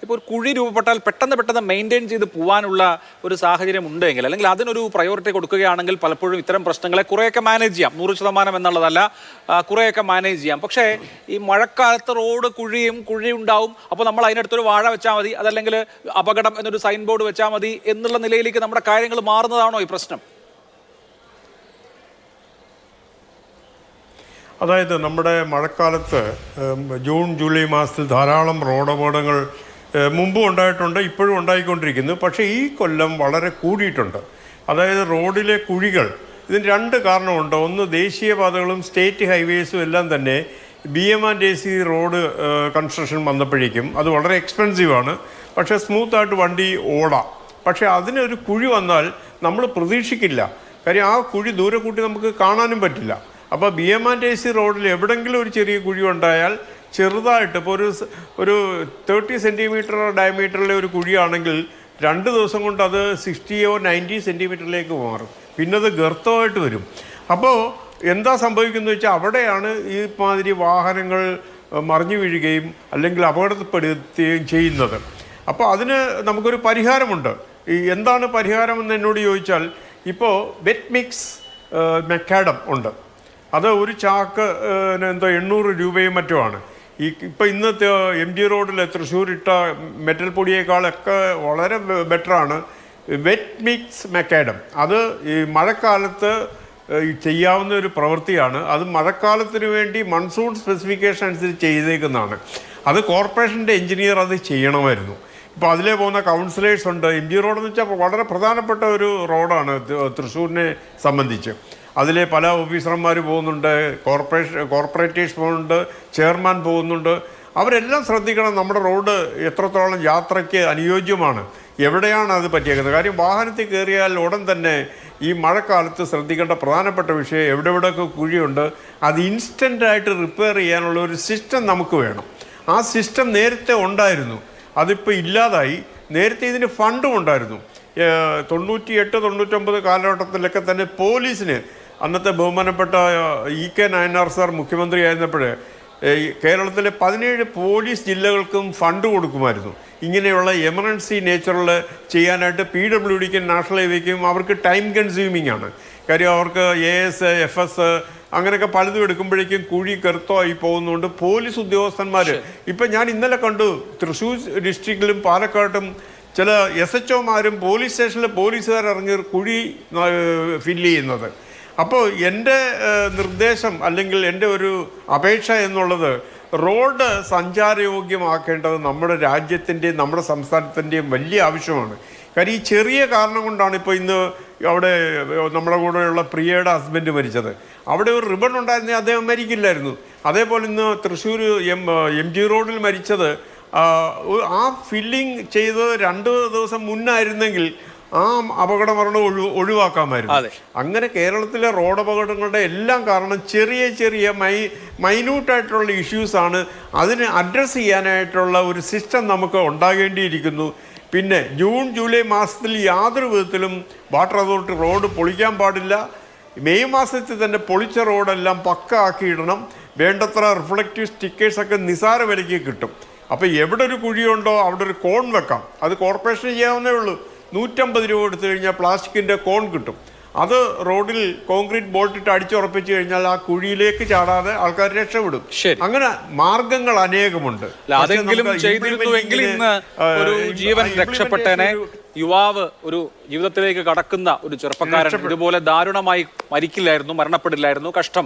ഇപ്പോൾ ഒരു കുഴി രൂപപ്പെട്ടാൽ പെട്ടെന്ന് മെയിൻറ്റെയിൻ ചെയ്ത് പോകാനുള്ള ഒരു സാഹചര്യം ഉണ്ടെങ്കിൽ, അല്ലെങ്കിൽ അതിനൊരു പ്രയോറിറ്റി കൊടുക്കുകയാണെങ്കിൽ പലപ്പോഴും ഇത്തരം പ്രശ്നങ്ങളെ കുറേയൊക്കെ മാനേജ് ചെയ്യാം. 100% എന്നുള്ളതല്ല, കുറേയൊക്കെ മാനേജ് ചെയ്യാം. പക്ഷേ ഈ മഴക്കാലത്ത് റോഡ് കുഴി ഉണ്ടാവും. അപ്പോൾ നമ്മൾ അതിനടുത്തൊരു വാഴ വെച്ചാൽ മതി, അതല്ലെങ്കിൽ അപകടം എന്നൊരു സൈൻ ബോർഡ് വെച്ചാൽ മതി എന്നുള്ള നിലയിലേക്ക് നമ്മുടെ കാര്യങ്ങൾ മാറുന്നതാണോ ഈ പ്രശ്നം? അതായത് നമ്മുടെ മഴക്കാലത്ത് ജൂൺ ജൂലൈ മാസത്തിൽ ധാരാളം റോഡ് അപകടങ്ങൾ മുമ്പും ഉണ്ടായിട്ടുണ്ട്, ഇപ്പോഴും ഉണ്ടായിക്കൊണ്ടിരിക്കുന്നു. പക്ഷേ ഈ കൊല്ലം വളരെ കൂടിയിട്ടുണ്ട്. അതായത് റോഡിലെ കുഴികൾ, ഇതിന് രണ്ട് കാരണമുണ്ട്. ഒന്ന്, ദേശീയപാതകളും സ്റ്റേറ്റ് ഹൈവേസും എല്ലാം തന്നെ BM&AC റോഡ് കൺസ്ട്രക്ഷൻ വന്നപ്പോഴേക്കും അത് വളരെ എക്സ്പെൻസീവാണ്. പക്ഷേ സ്മൂത്തായിട്ട് വണ്ടി ഓടാം. പക്ഷേ അതിനൊരു കുഴി വന്നാൽ നമ്മൾ പ്രതീക്ഷിക്കില്ല. കാര്യം ആ കുഴി ദൂരെ കൂട്ടി നമുക്ക് കാണാനും പറ്റില്ല. അപ്പോൾ BM&AC റോഡിൽ എവിടെയെങ്കിലും ഒരു ചെറിയ കുഴി ഉണ്ടായാൽ ചെറുതായിട്ട്, ഇപ്പോൾ ഒരു 30 സെൻറ്റിമീറ്റർ ഡയമീറ്ററിലെ ഒരു കുഴിയാണെങ്കിൽ 2 ദിവസം കൊണ്ട് അത് 60 or 90 സെൻറ്റിമീറ്ററിലേക്ക് മാറും. പിന്നെ അത് ഗർത്തമായിട്ട് വരും. അപ്പോൾ എന്താ സംഭവിക്കുന്നത് വെച്ചാൽ അവിടെയാണ് ഈ മാതിരി വാഹനങ്ങൾ മറിഞ്ഞു വീഴുകയും അല്ലെങ്കിൽ അപകടപ്പെടുത്തുകയും ചെയ്യുന്നത്. അപ്പോൾ അതിന് നമുക്കൊരു പരിഹാരമുണ്ട്. എന്താണ് പരിഹാരമെന്ന് എന്നോട് ചോദിച്ചാൽ, ഇപ്പോൾ വെറ്റ് മിക്സ് മെക്കാഡം ഉണ്ട്. അത് ഒരു ചാക്ക് എന്തോ 800 രൂപയും മറ്റുമാണ്. ഇപ്പം ഇന്നത്തെ MG റോഡിൽ തൃശ്ശൂർ ഇട്ട മെറ്റൽ പൊടിയേക്കാളൊക്കെ വളരെ ബെറ്ററാണ് വെറ്റ് മിക്സ് മെക്കാഡം. അത് ഈ മഴക്കാലത്ത് ചെയ്യാവുന്ന ഒരു പ്രവൃത്തിയാണ്. അത് മഴക്കാലത്തിന് വേണ്ടി മൺസൂൺ സ്പെസിഫിക്കേഷൻ അനുസരിച്ച് ചെയ്തേക്കുന്നതാണ്. അത് കോർപ്പറേഷൻ്റെ എഞ്ചിനീയർ അത് ചെയ്യണമായിരുന്നു. ഇപ്പോൾ അതിലേ പോകുന്ന കൗൺസിലേഴ്സ് ഉണ്ട്. MG റോഡെന്ന് വെച്ചാൽ വളരെ പ്രധാനപ്പെട്ട ഒരു റോഡാണ് തൃശ്ശൂരിനെ സംബന്ധിച്ച്. അതിലെ പല ഓഫീസർമാർ പോകുന്നുണ്ട്, കോർപ്പറേറ്റേഴ്സ് പോകുന്നുണ്ട്, ചെയർമാൻ പോകുന്നുണ്ട്. അവരെല്ലാം ശ്രദ്ധിക്കണം നമ്മുടെ റോഡ് എത്രത്തോളം യാത്രയ്ക്ക് അനുയോജ്യമാണ്, എവിടെയാണ് അത് പറ്റിയേക്കുന്നത്. കാര്യം വാഹനത്തിൽ കയറിയാൽ ഉടൻ തന്നെ ഈ മഴക്കാലത്ത് ശ്രദ്ധിക്കേണ്ട പ്രധാനപ്പെട്ട വിഷയം എവിടെയൊക്കെ കുഴിയുണ്ട് അത് ഇൻസ്റ്റൻ്റായിട്ട് റിപ്പയർ ചെയ്യാനുള്ള ഒരു സിസ്റ്റം നമുക്ക് വേണം. ആ സിസ്റ്റം നേരത്തെ ഉണ്ടായിരുന്നു, അതിപ്പോൾ ഇല്ലാതായി. നേരത്തെ ഇതിന് ഫണ്ടും ഉണ്ടായിരുന്നു. 98-99 കാലഘട്ടത്തിലൊക്കെ തന്നെ പോലീസിന്, അന്നത്തെ ബഹുമാനപ്പെട്ട EK നായനാർ സാർ മുഖ്യമന്ത്രി ആയിരുന്നപ്പോൾ കേരളത്തിലെ 17 പോലീസ് ജില്ലകൾക്കും ഫണ്ട് കൊടുക്കുമായിരുന്നു. ഇങ്ങനെയുള്ള എമർജൻസി നേച്ചറിൽ ചെയ്യാനായിട്ട് PWDക്കും നാഷണൽ ഹൈവേക്കും അവർക്ക് ടൈം കൺസ്യൂമിംഗ് ആണ്. കാര്യം അവർക്ക് AS, FS അങ്ങനെയൊക്കെ പലതും എടുക്കുമ്പോഴേക്കും കുഴി കറുത്തമായി പോകുന്നുണ്ട്. പോലീസ് ഉദ്യോഗസ്ഥന്മാർ ഇപ്പം ഞാൻ ഇന്നലെ കണ്ടു, തൃശ്ശൂർ ഡിസ്ട്രിക്റ്റിലും പാലക്കാട്ടും ചില SHOമാരും പോലീസ് സ്റ്റേഷനിലെ പോലീസുകാർ ഇറങ്ങി കുഴി ഫില്ല് ചെയ്യുന്നത്. അപ്പോൾ എൻ്റെ നിർദ്ദേശം അല്ലെങ്കിൽ എൻ്റെ ഒരു അപേക്ഷ എന്നുള്ളത്, റോഡ് സഞ്ചാരയോഗ്യമാക്കേണ്ടത് നമ്മുടെ രാജ്യത്തിൻ്റെയും നമ്മുടെ സംസ്ഥാനത്തിൻ്റെയും വലിയ ആവശ്യമാണ്. കാര്യം ഈ ചെറിയ കാരണം കൊണ്ടാണ് ഇപ്പോൾ ഇന്ന് അവിടെ നമ്മുടെ കൂടെയുള്ള പ്രിയയുടെ ഹസ്ബൻഡ് മരിച്ചത്. അവിടെ ഒരു റിബൺ ഉണ്ടായിരുന്നെങ്കിൽ അദ്ദേഹം മരിക്കില്ലായിരുന്നു. അതേപോലെ ഇന്ന് തൃശ്ശൂർ MG റോഡിൽ മരിച്ചത് ആ ഫില്ലിങ് ചെയ്ത് 2 ദിവസം മുന്നായിരുന്നെങ്കിൽ ആ അപകട മരണം ഒഴിവാക്കാമായിരുന്നു. അങ്ങനെ കേരളത്തിലെ റോഡ് അപകടങ്ങളുടെ എല്ലാം കാരണം ചെറിയ മൈന്യൂട്ടായിട്ടുള്ള ഇഷ്യൂസാണ്. അതിനെ അഡ്രസ്സ് ചെയ്യാനായിട്ടുള്ള ഒരു സിസ്റ്റം നമുക്ക് ഉണ്ടാകേണ്ടിയിരിക്കുന്നു. പിന്നെ ജൂൺ ജൂലൈ മാസത്തിൽ യാതൊരു വിധത്തിലും വാട്ടർ അതോറിറ്റി റോഡ് പൊളിക്കാൻ പാടില്ല. മെയ് മാസത്തിൽ തന്നെ പൊളിച്ച റോഡെല്ലാം പക്ക ആക്കിയിടണം. വേണ്ടത്ര റിഫ്ലക്റ്റീവ് സ്റ്റിക്കേഴ്സൊക്കെ നിസാര വിലയ്ക്ക് കിട്ടും. അപ്പോൾ എവിടെ ഒരു കുഴിയുണ്ടോ അവിടെ ഒരു കോൺ വെക്കാം. അത് കോർപ്പറേഷൻ ചെയ്യാവുന്നേ ഉള്ളൂ. 150 രൂപ എടുത്തു കഴിഞ്ഞാൽ പ്ലാസ്റ്റിക്കിൻ്റെ കോൺ കിട്ടും. അത് റോഡിൽ കോൺക്രീറ്റ് ബോൾട്ടിട്ട് അടിച്ചുറപ്പിച്ചു കഴിഞ്ഞാൽ ആ കുഴിയിലേക്ക് ചാടാതെ ആൾക്കാർ രക്ഷപ്പെടും. അങ്ങനെ മാർഗങ്ങൾ അനേകമുണ്ട്. അതെങ്കിലും ചെയ്തിരുന്നുവെങ്കിൽ ഇന്ന് ഒരു ജീവൻ രക്ഷപ്പെട്ടേനെ. യുവാവ് ഒരു ജീവിതത്തിലേക്ക് കടക്കുന്ന ഒരു ചെറുപ്പക്കാരൻ ഇതുപോലെ ദാരുണമായി മരിക്കില്ലായിരുന്നു, മരണപ്പെടില്ലായിരുന്നു. കഷ്ടം.